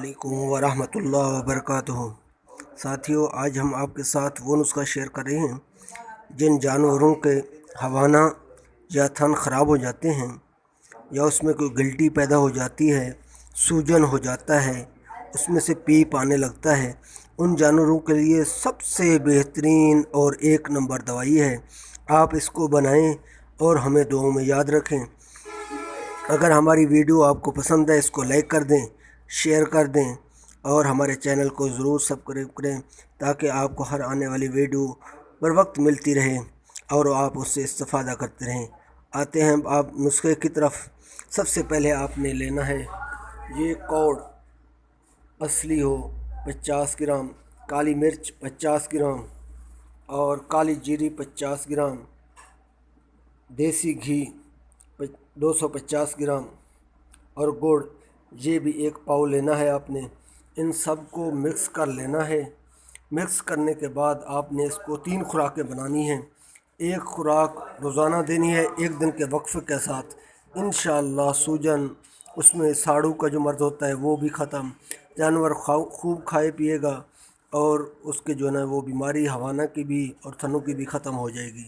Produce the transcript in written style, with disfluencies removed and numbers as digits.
علیکم ورحمۃ اللہ وبرکاتہ۔ ساتھیوں، آج ہم آپ کے ساتھ وہ نسخہ شیئر کر رہے ہیں جن جانوروں کے ہوانہ یا تھن خراب ہو جاتے ہیں یا اس میں کوئی گلٹی پیدا ہو جاتی ہے، سوجن ہو جاتا ہے، اس میں سے پیپ آنے لگتا ہے، ان جانوروں کے لیے سب سے بہترین اور ایک نمبر دوائی ہے۔ آپ اس کو بنائیں اور ہمیں دعاؤں میں یاد رکھیں۔ اگر ہماری ویڈیو آپ کو پسند ہے، اس کو لائک کر دیں، شیئر کر دیں اور ہمارے چینل کو ضرور سبسکرائب کریں تاکہ آپ کو ہر آنے والی ویڈیو بر وقت ملتی رہے اور آپ اس سے استفادہ کرتے رہیں۔ آتے ہیں آپ نسخے کی طرف۔ سب سے پہلے آپ نے لینا ہے یہ کوڑ اصلی ہو 50 گرام، کالی مرچ 50 گرام اور کالی جیری 50 گرام، دیسی گھی 250 گرام اور گڑ یہ بھی 1 پاؤ لینا ہے آپ نے۔ ان سب کو مکس کر لینا ہے۔ مکس کرنے کے بعد آپ نے اس کو 3 خوراکیں بنانی ہیں۔ 1 خوراک روزانہ دینی ہے 1 دن کے وقفے کے ساتھ۔ انشاءاللہ سوجن، اس میں ساڑو کا جو مرض ہوتا ہے وہ بھی ختم، جانور خوب کھائے پیے گا اور اس کے جو ہے نا وہ بیماری ہوانہ کی بھی اور تھنوں کی بھی ختم ہو جائے گی۔